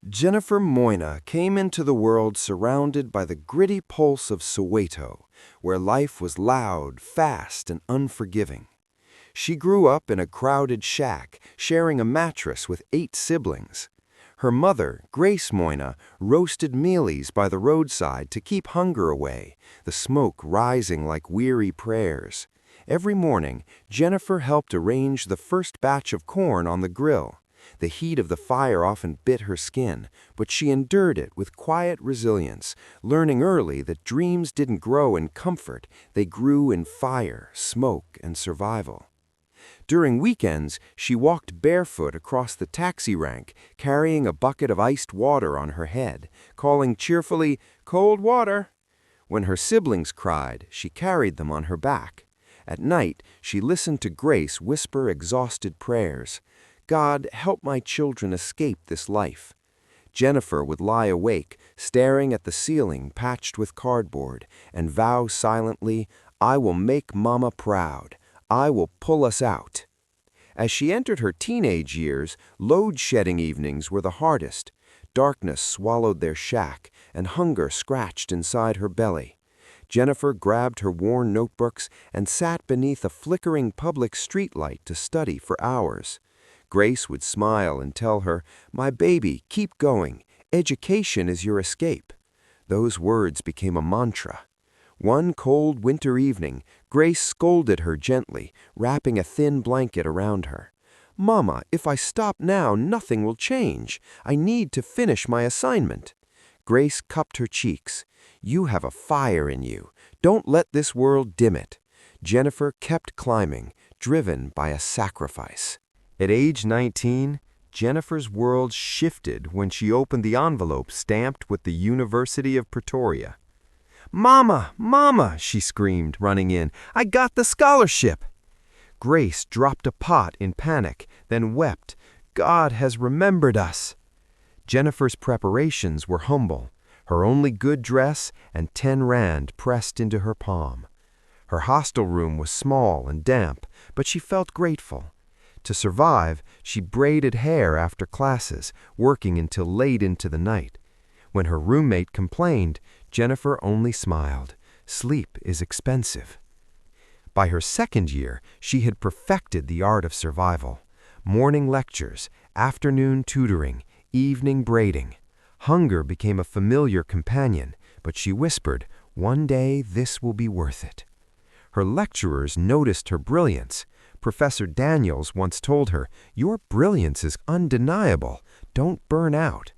Jennifer Moina came into the world surrounded by the gritty pulse of Soweto, where life was loud, fast, and unforgiving. She grew up in a crowded shack, sharing a mattress with 8 siblings. Her mother, Grace Moina, roasted mealies by the roadside to keep hunger away, the smoke rising like weary prayers. Every morning, Jennifer helped arrange the first batch of corn on the grill. The heat of the fire often bit her skin, but she endured it with quiet resilience, learning early that dreams didn't grow in comfort, they grew in fire, smoke, and survival. During weekends, she walked barefoot across the taxi rank, carrying a bucket of iced water on her head, calling cheerfully, "Cold water!" When her siblings cried, she carried them on her back. At night, she listened to Grace whisper exhausted prayers. "God, help my children escape this life." Jennifer would lie awake, staring at the ceiling patched with cardboard, and vow silently, "I will make Mama proud. I will pull us out." As she entered her teenage years, load-shedding evenings were the hardest. Darkness swallowed their shack, and hunger scratched inside her belly. Jennifer grabbed her worn notebooks and sat beneath a flickering public streetlight to study for hours. Grace would smile and tell her, "My baby, keep going. Education is your escape." Those words became a mantra. One cold winter evening, Grace scolded her gently, wrapping a thin blanket around her. "Mama, if I stop now, nothing will change. I need to finish my assignment." Grace cupped her cheeks. "You have a fire in you. Don't let this world dim it." Jennifer kept climbing, driven by a sacrifice. At age 19, Jennifer's world shifted when she opened the envelope stamped with the University of Pretoria. "Mama, Mama," she screamed, running in, "I got the scholarship!" Grace dropped a pot in panic, then wept, "God has remembered us." Jennifer's preparations were humble, her only good dress and 10 rand pressed into her palm. Her hostel room was small and damp, but she felt grateful. To survive, she braided hair after classes, working until late into the night. When her roommate complained, Jennifer only smiled. Sleep is expensive. By her second year, she had perfected the art of survival. Morning lectures, afternoon tutoring, evening braiding. Hunger became a familiar companion, but she whispered, "One day this will be worth it." Her lecturers noticed her brilliance. Professor Daniels once told her, "Your brilliance is undeniable. Don't burn out."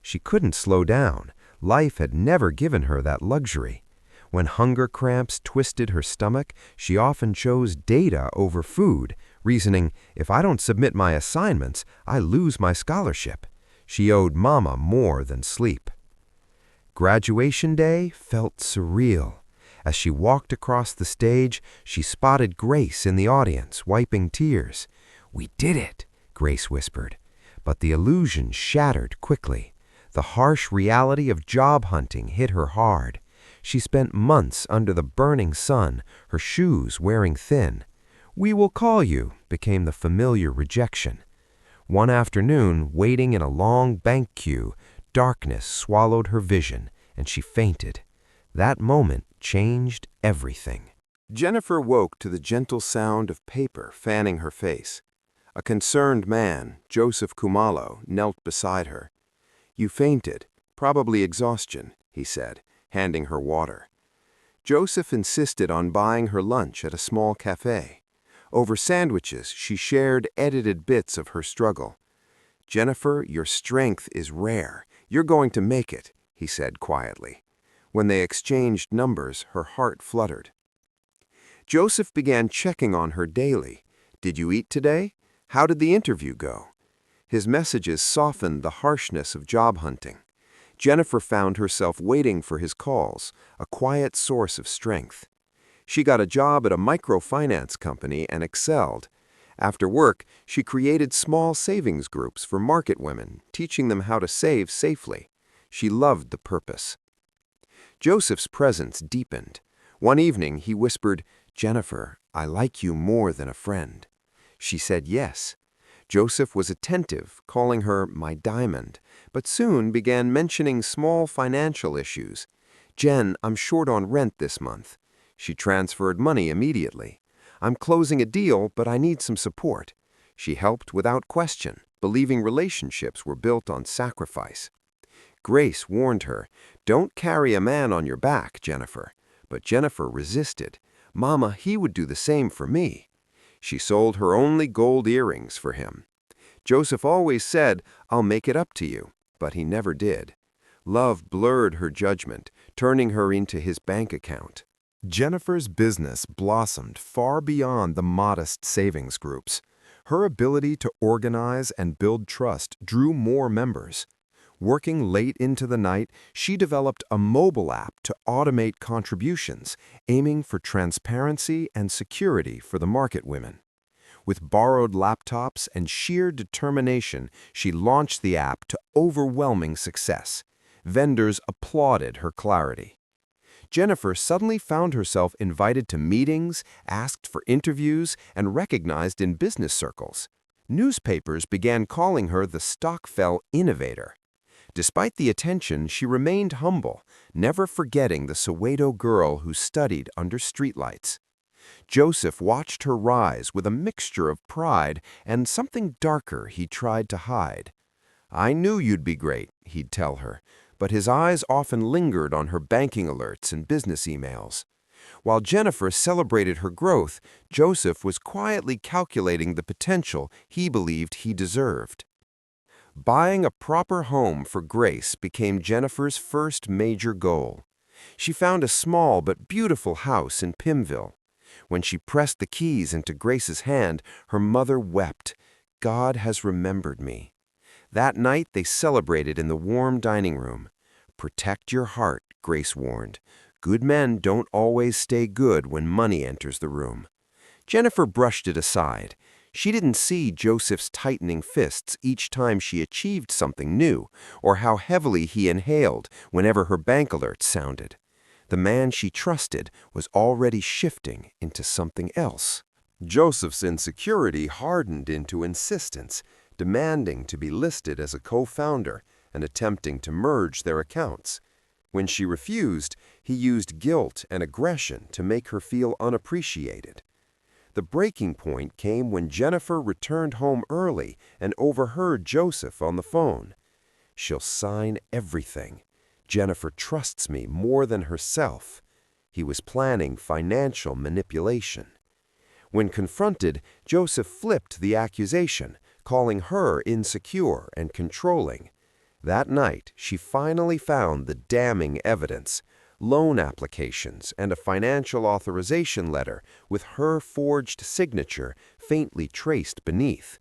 She couldn't slow down. Life had never given her that luxury. When hunger cramps twisted her stomach, she often chose data over food, reasoning, "If I don't submit my assignments, I lose my scholarship." She owed Mama more than sleep. Graduation day felt surreal. As she walked across the stage, she spotted Grace in the audience, wiping tears. "We did it," Grace whispered. But the illusion shattered quickly. The harsh reality of job hunting hit her hard. She spent months under the burning sun, her shoes wearing thin. "We will call you," became the familiar rejection. One afternoon, waiting in a long bank queue, darkness swallowed her vision, and she fainted. That moment changed everything. Jennifer woke to the gentle sound of paper fanning her face. A concerned man, Joseph Kumalo, knelt beside her. "You fainted, probably exhaustion," he said, handing her water. Joseph insisted on buying her lunch at a small cafe. Over sandwiches, she shared edited bits of her struggle. "Jennifer, your strength is rare. You're going to make it," he said quietly. When they exchanged numbers, her heart fluttered. Joseph began checking on her daily. "Did you eat today? How did the interview go?" His messages softened the harshness of job hunting. Jennifer found herself waiting for his calls, a quiet source of strength. She got a job at a microfinance company and excelled. After work, she created small savings groups for market women, teaching them how to save safely. She loved the purpose. Joseph's presence deepened. One evening, he whispered, "Jennifer, I like you more than a friend." She said yes. Joseph was attentive, calling her "my diamond," but soon began mentioning small financial issues. "Jen, I'm short on rent this month." She transferred money immediately. "I'm closing a deal, but I need some support." She helped without question, believing relationships were built on sacrifice. Grace warned her, "Don't carry a man on your back, Jennifer." But Jennifer resisted. "Mama, he would do the same for me." She sold her only gold earrings for him. Joseph always said, "I'll make it up to you," but he never did. Love blurred her judgment, turning her into his bank account. Jennifer's business blossomed far beyond the modest savings groups. Her ability to organize and build trust drew more members. Working late into the night, she developed a mobile app to automate contributions, aiming for transparency and security for the market women. With borrowed laptops and sheer determination, she launched the app to overwhelming success. Vendors applauded her clarity. Jennifer suddenly found herself invited to meetings, asked for interviews, and recognized in business circles. Newspapers began calling her the Stockfell innovator. Despite the attention, she remained humble, never forgetting the Soweto girl who studied under streetlights. Joseph watched her rise with a mixture of pride and something darker he tried to hide. "I knew you'd be great," he'd tell her, but his eyes often lingered on her banking alerts and business emails. While Jennifer celebrated her growth, Joseph was quietly calculating the potential he believed he deserved. Buying a proper home for Grace became Jennifer's first major goal. She found a small but beautiful house in Pimville. When she pressed the keys into Grace's hand, her mother wept. "God has remembered me." That night they celebrated in the warm dining room. "Protect your heart," Grace warned. "Good men don't always stay good when money enters the room." Jennifer brushed it aside. She didn't see Joseph's tightening fists each time she achieved something new, or how heavily he inhaled whenever her bank alerts sounded. The man she trusted was already shifting into something else. Joseph's insecurity hardened into insistence, demanding to be listed as a co-founder and attempting to merge their accounts. When she refused, he used guilt and aggression to make her feel unappreciated. The breaking point came when Jennifer returned home early and overheard Joseph on the phone. "She'll sign everything. Jennifer trusts me more than herself." He was planning financial manipulation. When confronted, Joseph flipped the accusation, calling her insecure and controlling. That night, she finally found the damning evidence: loan applications and a financial authorization letter with her forged signature faintly traced beneath.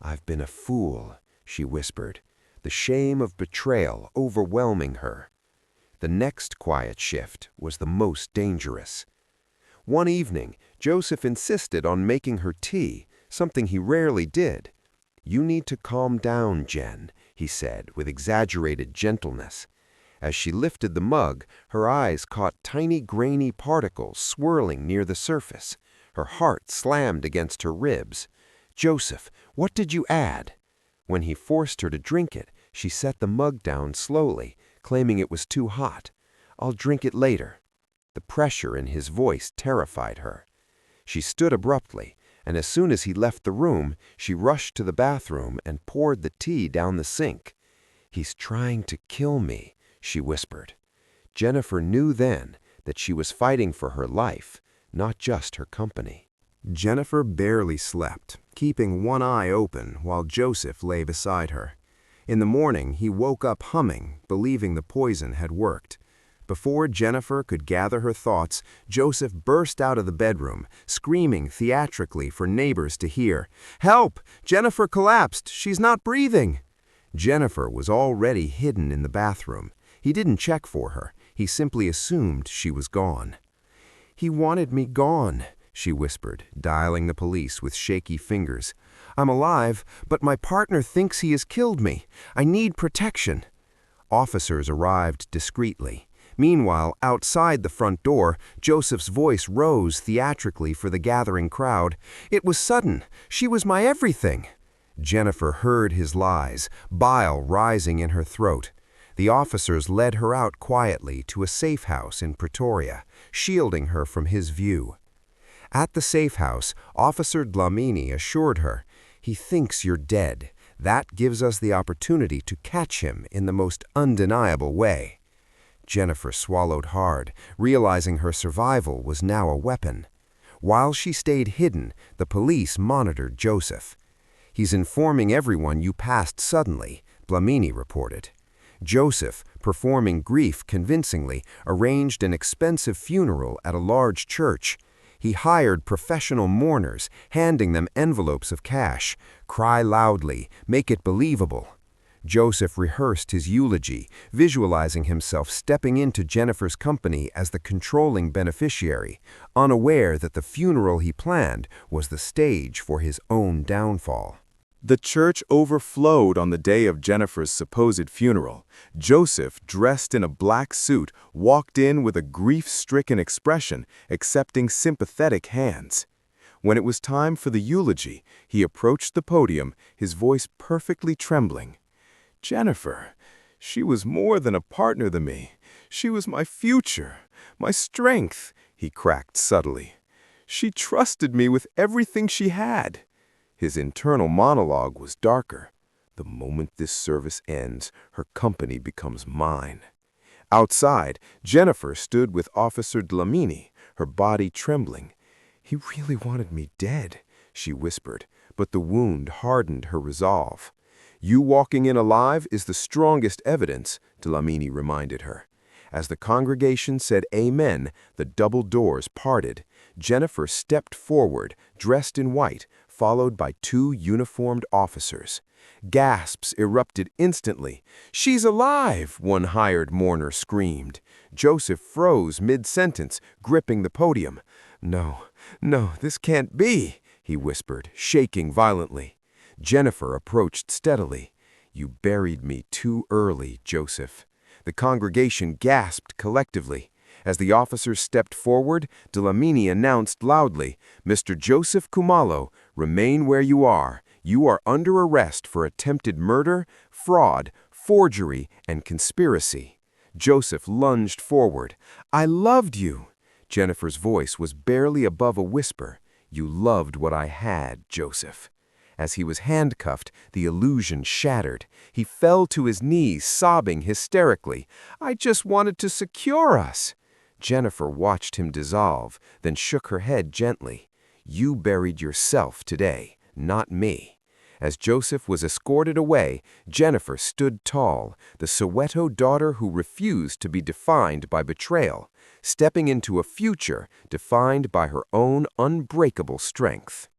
"I've been a fool," she whispered, the shame of betrayal overwhelming her. The next quiet shift was the most dangerous. One evening, Joseph insisted on making her tea, something he rarely did. "You need to calm down, Jen," he said with exaggerated gentleness. As she lifted the mug, her eyes caught tiny grainy particles swirling near the surface. Her heart slammed against her ribs. "Joseph, what did you add?" When he forced her to drink it, she set the mug down slowly, claiming it was too hot. "I'll drink it later." The pressure in his voice terrified her. She stood abruptly, and as soon as he left the room, she rushed to the bathroom and poured the tea down the sink. "He's trying to kill me," she whispered. Jennifer knew then that she was fighting for her life, not just her company. Jennifer barely slept, keeping one eye open while Joseph lay beside her. In the morning, he woke up humming, believing the poison had worked. Before Jennifer could gather her thoughts, Joseph burst out of the bedroom, screaming theatrically for neighbors to hear. "Help! Jennifer collapsed! She's not breathing!" Jennifer was already hidden in the bathroom. He didn't check for her. He simply assumed she was gone. "He wanted me gone," she whispered, dialing the police with shaky fingers. "I'm alive, but my partner thinks he has killed me. I need protection." Officers arrived discreetly. Meanwhile, outside the front door, Joseph's voice rose theatrically for the gathering crowd. "It was sudden. She was my everything." Jennifer heard his lies, bile rising in her throat. The officers led her out quietly to a safe house in Pretoria, shielding her from his view. At the safe house, Officer Dlamini assured her, "He thinks you're dead. That gives us the opportunity to catch him in the most undeniable way." Jennifer swallowed hard, realizing her survival was now a weapon. While she stayed hidden, the police monitored Joseph. "He's informing everyone you passed suddenly," Dlamini reported. Joseph, performing grief convincingly, arranged an expensive funeral at a large church. He hired professional mourners, handing them envelopes of cash. "Cry loudly, make it believable." Joseph rehearsed his eulogy, visualizing himself stepping into Jennifer's company as the controlling beneficiary, unaware that the funeral he planned was the stage for his own downfall. The church overflowed on the day of Jennifer's supposed funeral. Joseph, dressed in a black suit, walked in with a grief-stricken expression, accepting sympathetic hands. When it was time for the eulogy, he approached the podium, his voice perfectly trembling. "Jennifer, she was more than a partner to me. She was my future, my strength," he cracked subtly. "She trusted me with everything she had." His internal monologue was darker. "The moment this service ends, her company becomes mine." Outside, Jennifer stood with Officer Dlamini, her body trembling. "He really wanted me dead," she whispered, but the wound hardened her resolve. "You walking in alive is the strongest evidence," Dlamini reminded her. As the congregation said amen, the double doors parted. Jennifer stepped forward, dressed in white, followed by two uniformed officers. Gasps erupted instantly. "She's alive!" one hired mourner screamed. Joseph froze mid-sentence, gripping the podium. "No, no, this can't be," he whispered, shaking violently. Jennifer approached steadily. "You buried me too early, Joseph." The congregation gasped collectively. As the officers stepped forward, Dlamini announced loudly, "Mr. Joseph Khumalo, remain where you are. You are under arrest for attempted murder, fraud, forgery, and conspiracy." Joseph lunged forward. "I loved you." Jennifer's voice was barely above a whisper. "You loved what I had, Joseph." As he was handcuffed, the illusion shattered. He fell to his knees, sobbing hysterically. "I just wanted to secure us." Jennifer watched him dissolve, then shook her head gently. "You buried yourself today, not me." As Joseph was escorted away, Jennifer stood tall, the Soweto daughter who refused to be defined by betrayal, stepping into a future defined by her own unbreakable strength.